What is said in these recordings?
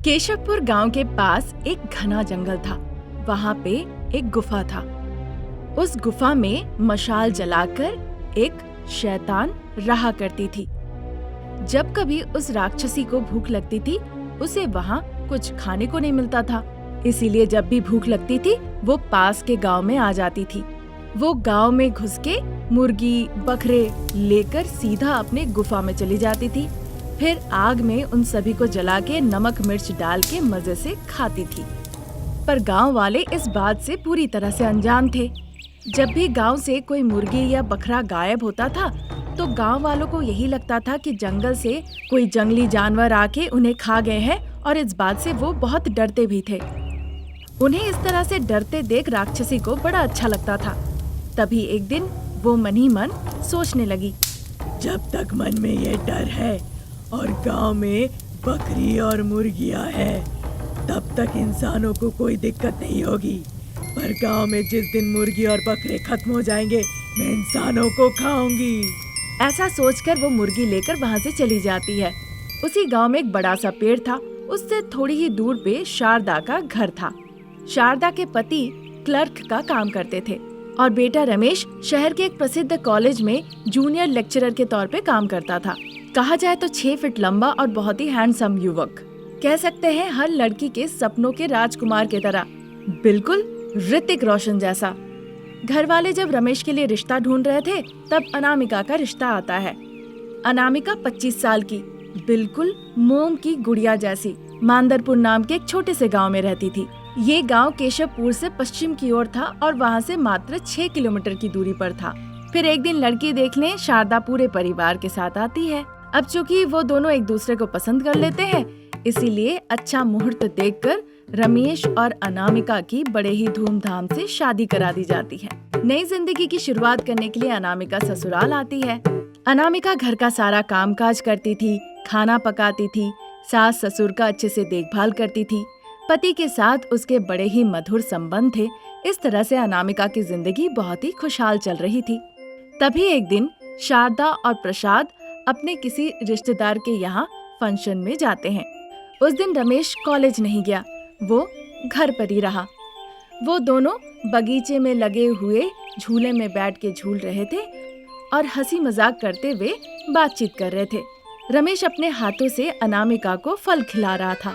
केशवपुर गांव के पास एक घना जंगल था। वहां पे एक गुफा था। उस गुफा में मशाल जलाकर एक शैतान रहा करती थी। जब कभी उस राक्षसी को भूख लगती थी, उसे वहां कुछ खाने को नहीं मिलता था। इसीलिए जब भी भूख लगती थी, वो पास के गांव में आ जाती थी। वो गांव में घुस के मुर्गी, बकरे लेकर सीधा अपने गुफा में चली जाती थी। फिर आग में उन सभी को जला के नमक मिर्च डाल के मजे से खाती थी। पर गांव वाले इस बात से पूरी तरह से अनजान थे। जब भी गांव से कोई मुर्गी या बकरा गायब होता था, तो गांव वालों को यही लगता था कि जंगल से कोई जंगली जानवर आके उन्हें खा गए हैं, और इस बात से वो बहुत डरते भी थे। उन्हें इस तरह से डरते देख राक्षसी को बड़ा अच्छा लगता था। तभी एक दिन वो मन ही मन सोचने लगी, जब तक मन में ये डर है और गांव में बकरी और मुर्गियां हैं, तब तक इंसानों को कोई दिक्कत नहीं होगी। पर गांव में जिस दिन मुर्गी और बकरे खत्म हो जाएंगे, मैं इंसानों को खाऊंगी। ऐसा सोचकर वो मुर्गी लेकर वहाँ से चली जाती है। उसी गांव में एक बड़ा सा पेड़ था। उससे थोड़ी ही दूर पे शारदा का घर था। शारदा के पति क्लर्क का काम करते थे और बेटा रमेश शहर के एक प्रसिद्ध कॉलेज में जूनियर लेक्चरर के तौर पे काम करता था। कहा जाए तो 6 फीट लंबा और बहुत ही हैंडसम युवक, कह सकते हैं हर लड़की के सपनों के राजकुमार की तरह, बिल्कुल ऋतिक रोशन जैसा। घर वाले जब रमेश के लिए रिश्ता ढूंढ रहे थे, तब अनामिका का रिश्ता आता है। अनामिका 25 साल की, बिल्कुल मोम की गुड़िया जैसी, मांदरपुर नाम के एक छोटे से गांव में रहती थी। ये गांव केशवपुर से पश्चिम की ओर था और वहां से मात्र 6 किलोमीटर की दूरी पर था। फिर एक दिन लड़की देखने शारदा पूरे परिवार के साथ आती है। अब चूंकि वो दोनों एक दूसरे को पसंद कर लेते हैं, इसीलिए अच्छा मुहूर्त देखकर रमेश और अनामिका की बड़े ही धूमधाम से शादी करा दी जाती है। नई जिंदगी की शुरुआत करने के लिए अनामिका ससुराल आती है। अनामिका घर का सारा कामकाज करती थी, खाना पकाती थी, सास ससुर का अच्छे से देखभाल करती थी। पति के साथ उसके बड़े ही मधुर संबंध थे। इस तरह से अनामिका की जिंदगी बहुत ही खुशहाल चल रही थी। तभी एक दिन शारदा और प्रसाद अपने किसी रिश्तेदार के यहाँ फंक्शन में जाते हैं। उस दिन रमेश कॉलेज नहीं गया, वो घर पर ही रहा। वो दोनों बगीचे में लगे हुए झूले में बैठ के झूल रहे थे और हंसी मजाक करते हुए बातचीत कर रहे थे। रमेश अपने हाथों से अनामिका को फल खिला रहा था।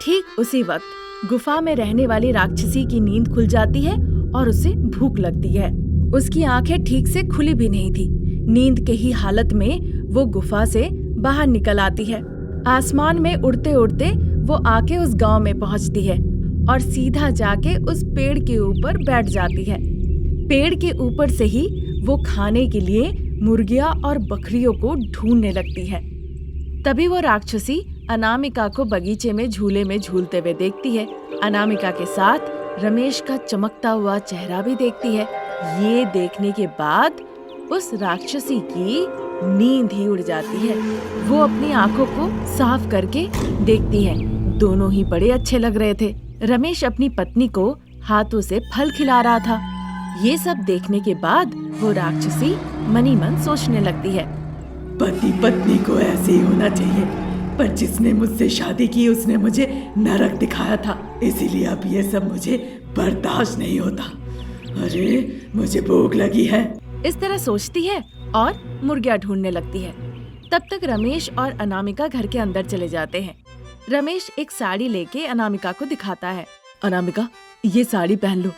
ठीक उसी वक्त गुफा में रहने वाली राक्षसी की नींद खुल जाती है और उसे भूख लगती है। उसकी आंखें ठीक से खुली भी नहीं थी। नींद के ही हालत में वो गुफा से बाहर निकल आती है। आसमान में उड़ते उड़ते वो आके उस गांव में पहुंचती है और सीधा जाके उस पेड़ के ऊपर बैठ जाती है। पेड़ के ऊपर से ही वो खाने के लिए मुर्गियां और बकरियों को ढूंढने लगती है। तभी वो राक्षसी अनामिका को बगीचे में झूले में झूलते हुए देखती है। अनामिका के साथ रमेश का चमकता हुआ चेहरा भी देखती है। ये देखने के बाद उस राक्षसी की नींद ही उड़ जाती है। वो अपनी आंखों को साफ करके देखती है। दोनों ही बड़े अच्छे लग रहे थे। रमेश अपनी पत्नी को हाथों से फल खिला रहा था। ये सब देखने के बाद वो राक्षसी मनी मन सोचने लगती है, पति पत्नी को ऐसे ही होना चाहिए, पर जिसने मुझसे शादी की उसने मुझे नरक दिखाया था, इसीलिए अब ये सब मुझे बर्दाश्त नहीं होता। अरे मुझे भूख लगी है। इस तरह सोचती है और मुर्गियां ढूंढने लगती है। तब तक रमेश और अनामिका घर के अंदर चले जाते हैं। रमेश एक साड़ी लेके अनामिका को दिखाता है। अनामिका, ये साड़ी पहन लो।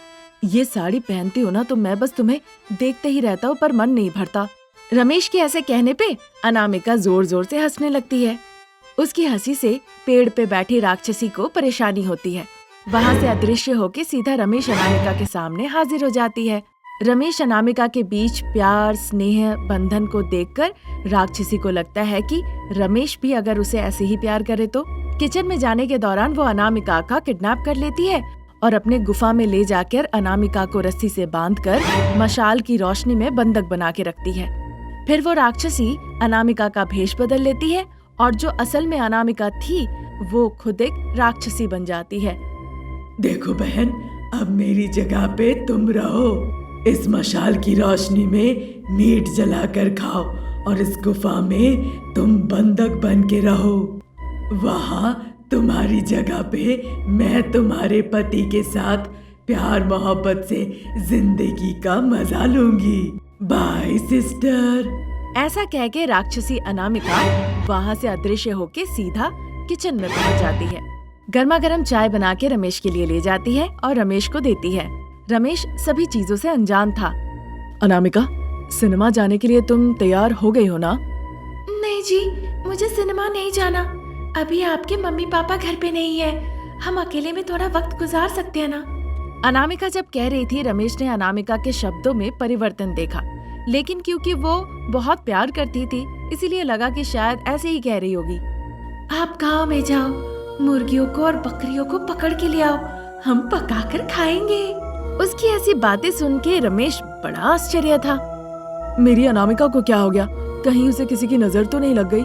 ये साड़ी पहनती हो ना तो मैं बस तुम्हें देखते ही रहता हूँ, पर मन नहीं भरता। रमेश के ऐसे कहने पे अनामिका जोर जोर से हंसने लगती है। उसकी हंसी से पेड़ पे बैठी राक्षसी को परेशानी होती है। वहाँ से अदृश्य होके सीधा रमेश अनामिका के सामने हाजिर हो जाती है। रमेश अनामिका के बीच प्यार स्नेह बंधन को देखकर राक्षसी को लगता है कि रमेश भी अगर उसे ऐसे ही प्यार करे तो। किचन में जाने के दौरान वो अनामिका का किडनैप कर लेती है और अपने गुफा में ले जाकर अनामिका को रस्सी से बांधकर मशाल की रोशनी में बंधक बना के रखती है। फिर वो राक्षसी अनामिका का भेष बदल लेती है और जो असल में अनामिका थी वो खुद एक राक्षसी बन जाती है। देखो बहन, अब मेरी जगह पे तुम रहो। इस मशाल की रोशनी में मीट जलाकर खाओ और इस गुफा में तुम बंधक बन के रहो। वहाँ तुम्हारी जगह पे मैं तुम्हारे पति के साथ प्यार मोहब्बत से जिंदगी का मजा लूंगी। Bye sister. ऐसा कह के राक्षसी अनामिका वहाँ से अदृश्य होके सीधा किचन में पहुँच जाती है। गर्मा गर्म चाय बना के रमेश के लिए ले जाती है और रमेश को देती है। रमेश सभी चीजों से अनजान था। अनामिका, सिनेमा जाने के लिए तुम तैयार हो गई हो ना? नहीं जी, मुझे सिनेमा नहीं जाना। अभी आपके मम्मी पापा घर पे नहीं है, हम अकेले में थोड़ा वक्त गुजार सकते हैं ना। अनामिका जब कह रही थी, रमेश ने अनामिका के शब्दों में परिवर्तन देखा, लेकिन क्योंकि वो बहुत प्यार करती थी इसीलिए लगा कि शायद ऐसे ही कह रही होगी। आप गांव में जाओ, मुर्गियों को और बकरियों को पकड़ के ले आओ, हम पकाकर खाएंगे। उसकी ऐसी बातें सुन के रमेश बड़ा आश्चर्य था। मेरी अनामिका को क्या हो गया? कहीं उसे किसी की नजर तो नहीं लग गई?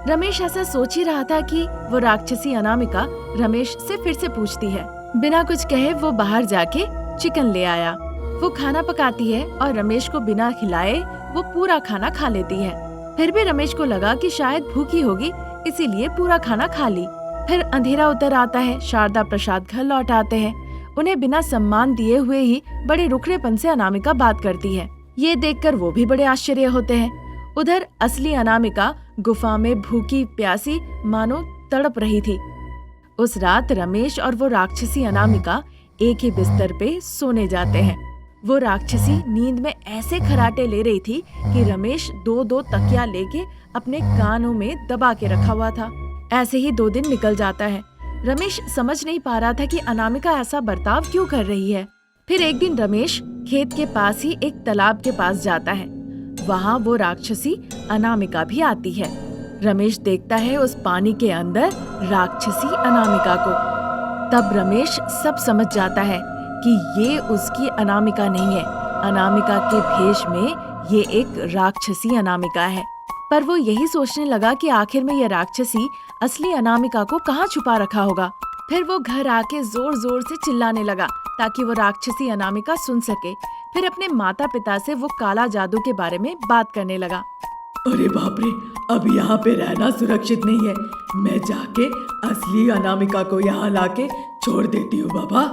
रमेश ऐसा सोच ही रहा था कि वो राक्षसी अनामिका रमेश से फिर से पूछती है। बिना कुछ कहे वो बाहर जाके चिकन ले आया। वो खाना पकाती है और रमेश को बिना खिलाए वो पूरा खाना खा लेती है। फिर भी रमेश को लगा कि शायद भूखी होगी, इसीलिए पूरा खाना खा ली। फिर अंधेरा उतर आता है। शारदा प्रसाद घर लौट आते हैं। उन्हें बिना सम्मान दिए हुए ही बड़े रुखड़ेपन से अनामिका बात करती है। ये देखकर वो भी बड़े आश्चर्य होते हैं। उधर असली अनामिका गुफा में भूखी प्यासी मानो तड़प रही थी। उस रात रमेश और वो राक्षसी अनामिका एक ही बिस्तर पे सोने जाते हैं। वो राक्षसी नींद में ऐसे खराटे ले रही थी कि रमेश दो दो तकिया लेके अपने कानों में दबा के रखा हुआ था। ऐसे ही 2 दिन निकल जाता है। रमेश समझ नहीं पा रहा था कि अनामिका ऐसा बर्ताव क्यों कर रही है। फिर एक दिन रमेश खेत के पास ही एक तालाब के पास जाता है। वहाँ वो राक्षसी अनामिका भी आती है। रमेश देखता है उस पानी के अंदर राक्षसी अनामिका को। तब रमेश सब समझ जाता है कि ये उसकी अनामिका नहीं है। अनामिका के भेष में ये एक राक्षसी अनामिका है। पर वो यही सोचने लगा कि आखिर में ये राक्षसी असली अनामिका को कहाँ छुपा रखा होगा। फिर वो घर आके जोर जोर से चिल्लाने लगा ताकि वो राक्षसी अनामिका सुन सके। फिर अपने माता पिता से वो काला जादू के बारे में बात करने लगा। अरे बाप रे, अब यहाँ पे रहना सुरक्षित नहीं है। मैं जाके असली अनामिका को यहाँ लाके छोड़ देती हूँ बाबा।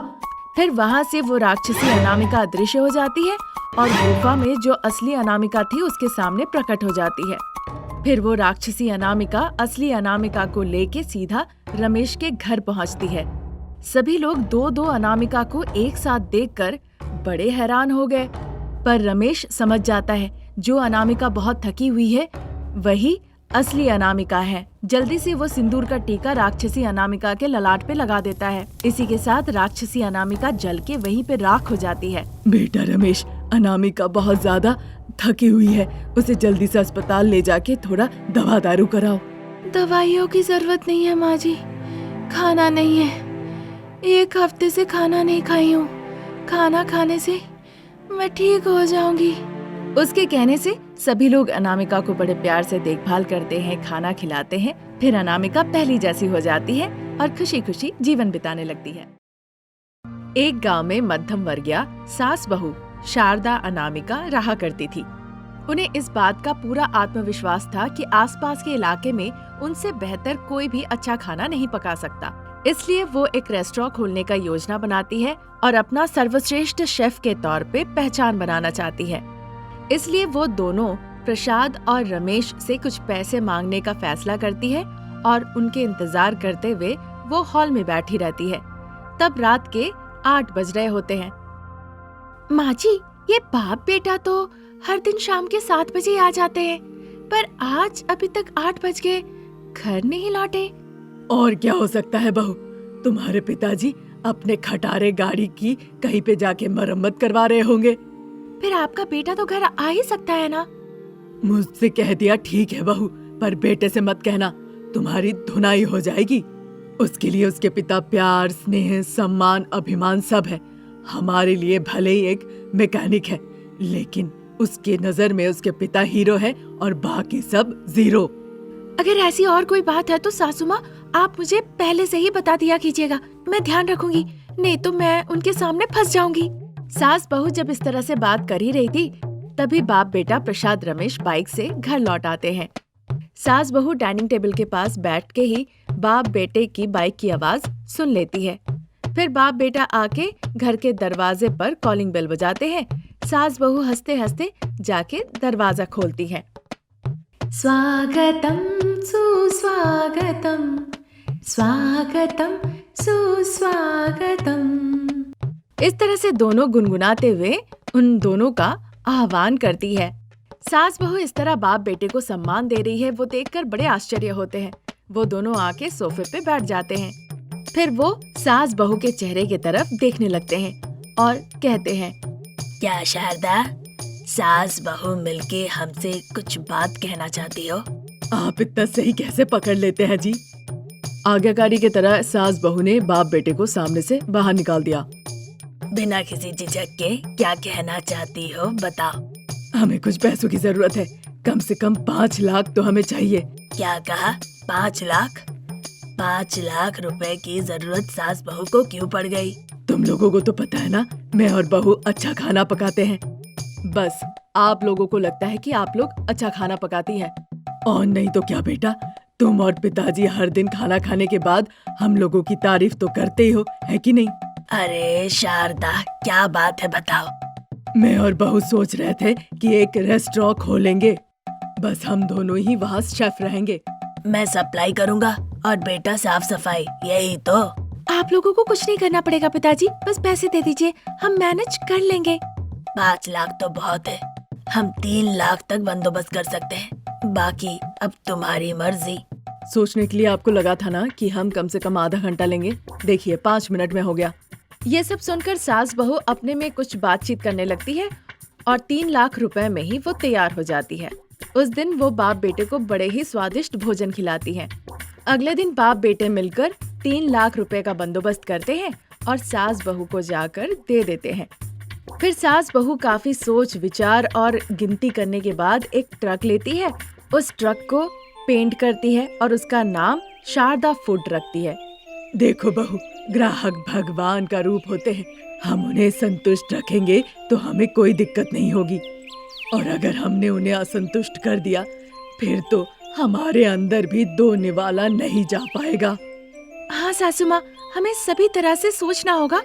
फिर वहाँ से वो राक्षसी अनामिका अदृश्य हो जाती है और गुफा में जो असली अनामिका थी उसके सामने प्रकट हो जाती है। फिर वो राक्षसी अनामिका असली अनामिका को लेके सीधा रमेश के घर पहुँचती है। सभी लोग 2-2 अनामिका को एक साथ देखकर बड़े हैरान हो गए। पर रमेश समझ जाता है जो अनामिका बहुत थकी हुई है वही असली अनामिका है। जल्दी से वो सिंदूर का टीका राक्षसी अनामिका के ललाट पे लगा देता है। इसी के साथ राक्षसी अनामिका जल के वहीं पे राख हो जाती है। बेटा रमेश, अनामिका बहुत ज्यादा थकी हुई है, उसे जल्दी से अस्पताल ले जाके थोड़ा दवा दारू कराओ। दवाइयों की जरूरत नहीं है माँ जी, खाना नहीं है। 1 हफ्ते से खाना नहीं खाई हूँ, खाना खाने से मैं ठीक हो जाऊंगी। उसके कहने से सभी लोग अनामिका को बड़े प्यार से देखभाल करते हैं, खाना खिलाते हैं। फिर अनामिका पहली जैसी हो जाती है और खुशी खुशी जीवन बिताने लगती है। एक गांव में मध्यम वर्गीय सास बहू शारदा अनामिका रहा करती थी। उन्हें इस बात का पूरा आत्मविश्वास था कि आसपास के इलाके में उनसे बेहतर कोई भी अच्छा खाना नहीं पका सकता। इसलिए वो एक रेस्टोरेंट खोलने का योजना बनाती है और अपना सर्वश्रेष्ठ शेफ के तौर पे पहचान बनाना चाहती है। इसलिए वो दोनों प्रसाद और रमेश से कुछ पैसे मांगने का फैसला करती है और उनके इंतजार करते हुए वो हॉल में बैठी रहती है। तब रात के 8 बज रहे होते हैं। माँ जी, ये बाप बेटा तो हर दिन शाम के 7 बजे आ जाते हैं, पर आज अभी तक 8 बज गए, घर नहीं लौटे। और क्या हो सकता है बहू, तुम्हारे पिताजी अपने खटारे गाड़ी की कहीं पे जाके मरम्मत करवा रहे होंगे। फिर आपका बेटा तो घर आ ही सकता है ना। मुझसे कह दिया ठीक है बहू, पर बेटे से मत कहना, तुम्हारी धुनाई हो जाएगी। उसके लिए उसके पिता प्यार, स्नेह, सम्मान, अभिमान सब है। हमारे लिए भले ही एक मैकेनिक है, लेकिन उसके नजर में उसके पिता हीरो है और बाकी सब जीरो। अगर ऐसी और कोई बात है तो सासू माँ, आप मुझे पहले से ही बता दिया कीजिएगा, मैं ध्यान रखूंगी, नहीं तो मैं उनके सामने फंस जाऊंगी। सास बहू जब इस तरह से बात कर ही रही थी, तभी बाप बेटा प्रसाद रमेश बाइक से घर लौट आते हैं। सास बहू डाइनिंग टेबल के पास बैठ के ही बाप बेटे की बाइक की आवाज सुन लेती है। फिर बाप बेटा आके घर के दरवाजे पर कॉलिंग बेल बजाते हैं। सास बहू हंसते हंसते जाके दरवाजा खोलती है। स्वागतम सुस्वागतम, स्वागतम सुस्वागतम। इस तरह से दोनों गुनगुनाते हुए उन दोनों का आह्वान करती है। सास बहू इस तरह बाप बेटे को सम्मान दे रही है, वो देखकर बड़े आश्चर्य होते हैं। वो दोनों आके सोफे पे बैठ जाते हैं। फिर वो सास बहू के चेहरे की तरफ देखने लगते हैं और कहते हैं, क्या शारदा, सास बहू मिलके हमसे कुछ बात कहना चाहती हो? आप इतना सही कैसे पकड़ लेते हैं जी? आज्ञाकारी की तरह सास बहू ने बाप बेटे को सामने से बाहर निकाल दिया। बिना किसी झिझक के क्या कहना चाहती हो बताओ। हमें कुछ पैसों की जरूरत है, कम से कम 5 लाख तो हमें चाहिए। क्या कहा? 5 लाख? 5 लाख रुपए की जरूरत सास बहू को क्यों पड़ गई? तुम लोगों को तो पता है ना, मैं और बहू अच्छा खाना पकाते हैं। बस आप लोगों को लगता है कि आप लोग अच्छा खाना पकाती हैं। और नहीं तो क्या बेटा, तुम और पिताजी हर दिन खाना खाने के बाद हम लोगों की तारीफ तो करते ही हो, है कि नहीं? अरे शारदा, क्या बात है बताओ। मैं और बहू सोच रहे थे कि एक रेस्टोरेंट खोलेंगे, बस हम दोनों ही वहाँ शेफ रहेंगे। मैं सप्लाई करूँगा और बेटा साफ सफाई, यही तो। आप लोगों को कुछ नहीं करना पड़ेगा पिताजी, बस पैसे दे दीजिए, हम मैनेज कर लेंगे। 5 लाख तो बहुत है, हम 3 लाख तक बंदोबस्त कर सकते हैं, बाकी अब तुम्हारी मर्जी। सोचने के लिए आपको लगा था ना कि हम कम से कम आधा घंटा लेंगे, देखिए 5 मिनट में हो गया। ये सब सुनकर सास बहू अपने में कुछ बातचीत करने लगती है और 3 लाख रुपए में ही वो तैयार हो जाती है। उस दिन वो बाप बेटे को बड़े ही स्वादिष्ट भोजन खिलाती है। अगले दिन बाप बेटे मिलकर 3 लाख रुपए का बंदोबस्त करते हैं और सास बहू को जाकर दे देते हैं। फिर सास बहू काफी सोच विचार और गिनती करने के बाद एक ट्रक लेती है। उस ट्रक को पेंट करती है और उसका नाम शारदा फूड रखती है। देखो बहू, ग्राहक भगवान का रूप होते हैं, हम उन्हें संतुष्ट रखेंगे तो हमें कोई दिक्कत नहीं होगी, और अगर हमने उन्हें असंतुष्ट कर दिया फिर तो हमारे अंदर भी दो निवाला नहीं जा पाएगा। हाँ सासू माँ, हमें सभी तरह से सोचना होगा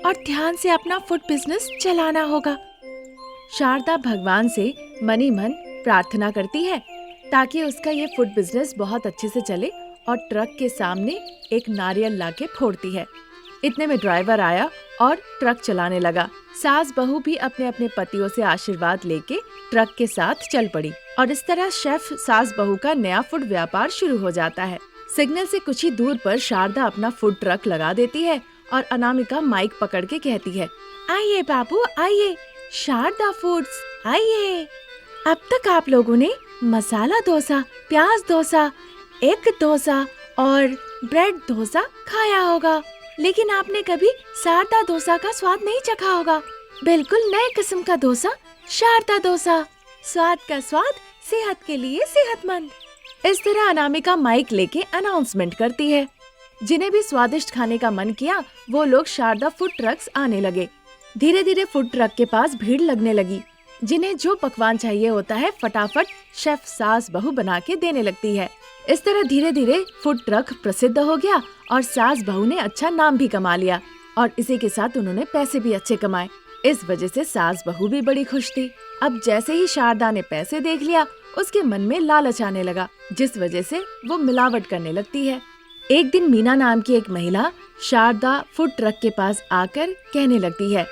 और ध्यान से अपना फूड बिजनेस चलाना होगा। शारदा भगवान से मनी मन प्रार्थना करती है ताकि उसका ये फूड बिजनेस बहुत अच्छे से चले और ट्रक के सामने एक नारियल लाके फोड़ती है। इतने में ड्राइवर आया और ट्रक चलाने लगा। सास बहू भी अपने अपने पतियों से आशीर्वाद लेके ट्रक के साथ चल पड़ी और इस तरह शेफ सास बहू का नया फूड व्यापार शुरू हो जाता है। सिग्नल से कुछ ही दूर पर शारदा अपना फूड ट्रक लगा देती है और अनामिका माइक पकड़ के कहती है, आइए बाबू आइए, शारदा फूड्स आइए। अब तक आप लोगों ने मसाला डोसा, प्याज डोसा, एग डोसा और ब्रेड डोसा खाया होगा, लेकिन आपने कभी शारदा डोसा का स्वाद नहीं चखा होगा। बिल्कुल नए किस्म का डोसा, शारदा डोसा, स्वाद का स्वाद, सेहत के लिए सेहतमंद। इस तरह अनामिका माइक लेके अनाउंसमेंट करती है। जिन्हें भी स्वादिष्ट खाने का मन किया वो लोग शारदा फूड ट्रक्स आने लगे। धीरे धीरे फूड ट्रक के पास भीड़ लगने लगी। जिन्हें जो पकवान चाहिए होता है फटाफट शेफ सास बहू बना के देने लगती है। इस तरह धीरे धीरे फूड ट्रक प्रसिद्ध हो गया और सास बहू ने अच्छा नाम भी कमा लिया और इसी के साथ उन्होंने पैसे भी अच्छे कमाए। इस वजह से सास बहू भी बड़ी खुश थी। अब जैसे ही शारदा ने पैसे देख लिया उसके मन में लालच आने लगा, जिस वजह से वो मिलावट करने लगती है। एक दिन मीना नाम की एक महिला शारदा फूड ट्रक के पास आकर कहने लगती है,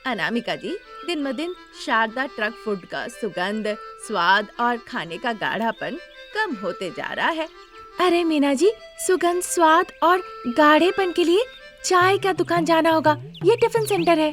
अनामिका जी, दिन ब दिन शारदा ट्रक फूड का सुगंध, स्वाद और खाने का गाढ़ापन कम होते जा रहा है। अरे मीना जी, सुगंध, स्वाद और गाढ़ेपन के लिए चाय का दुकान जाना होगा, ये टिफिन सेंटर है।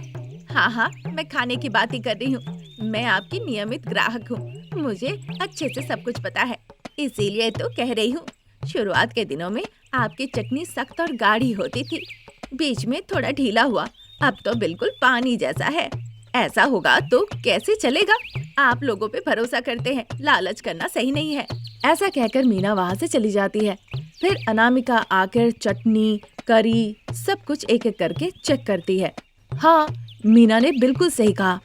हाँ, मैं खाने की बात ही कर रही हूँ। मैं आपकी नियमित ग्राहक हूँ, मुझे अच्छे से सब कुछ पता है, इसीलिए तो कह रही हूँ। शुरुआत के दिनों में आपकी चटनी सख्त और गाढ़ी होती थी, बीच में थोड़ा ढीला हुआ, अब तो बिल्कुल पानी जैसा है। ऐसा होगा तो कैसे चलेगा? आप लोगों पे भरोसा करते हैं, लालच करना सही नहीं है। ऐसा कहकर मीना वहाँ से चली जाती है। फिर अनामिका आकर चटनी, करी सब कुछ एक एक करके चेक करती है। हाँ, मीना ने बिल्कुल सही कहा।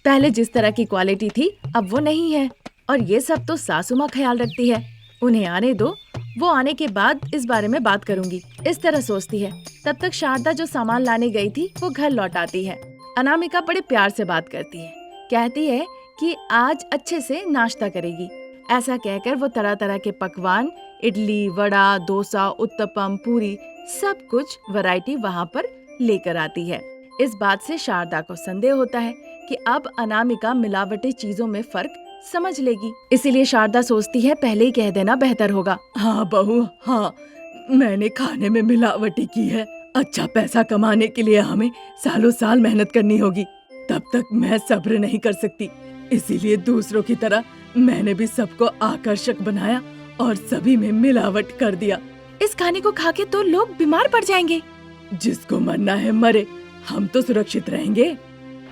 पहले जिस तरह की क्वालिटी थी अब वो नहीं है, और ये सब तो सासू माँ ख्याल रखती है। उन्हें आने दो, वो आने के बाद इस बारे में बात करूंगी, इस तरह सोचती है। तब तक शारदा जो सामान लाने गई थी वो घर लौट आती है। अनामिका बड़े प्यार से बात करती है, कहती है कि आज अच्छे से नाश्ता करेगी। ऐसा कहकर वो तरह तरह के पकवान, इडली, वड़ा, डोसा, उत्तपम, पूरी, सब कुछ वैरायटी वहाँ पर लेकर आती है। इस बात से शारदा को संदेह होता है कि अब अनामिका मिलावटी चीजों में फर्क समझ लेगी। इसीलिए शारदा सोचती है पहले ही कह देना बेहतर होगा। हाँ बहू, हाँ, मैंने खाने में मिलावटी की है। अच्छा पैसा कमाने के लिए हमें सालों साल मेहनत करनी होगी, तब तक मैं सब्र नहीं कर सकती। इसीलिए दूसरों की तरह मैंने भी सबको आकर्षक बनाया और सभी में मिलावट कर दिया। इस खाने को खा के तो लोग बीमार पड़ जाएंगे। जिसको मरना है मरे, हम तो सुरक्षित रहेंगे।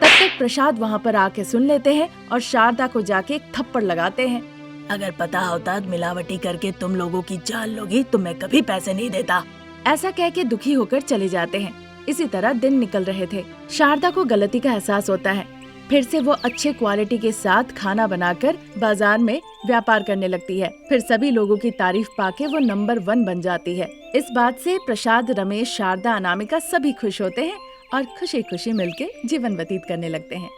तब तक प्रसाद वहाँ पर आके सुन लेते हैं और शारदा को जाके एक थप्पड़ लगाते हैं। अगर पता होता मिलावटी करके तुम लोगों की जान लोगी तो मैं कभी पैसे नहीं देता। ऐसा कह के दुखी होकर चले जाते हैं। इसी तरह दिन निकल रहे थे। शारदा को गलती का एहसास होता है। फिर से वो अच्छे क्वालिटी के साथ खाना बनाकर बाजार में व्यापार करने लगती है। फिर सभी लोगों की तारीफ पाके वो नंबर 1 बन जाती है। इस बात से प्रसाद, रमेश, शारदा, अनामिका सभी खुश होते हैं और खुशी खुशी मिलके जीवन व्यतीत करने लगते हैं।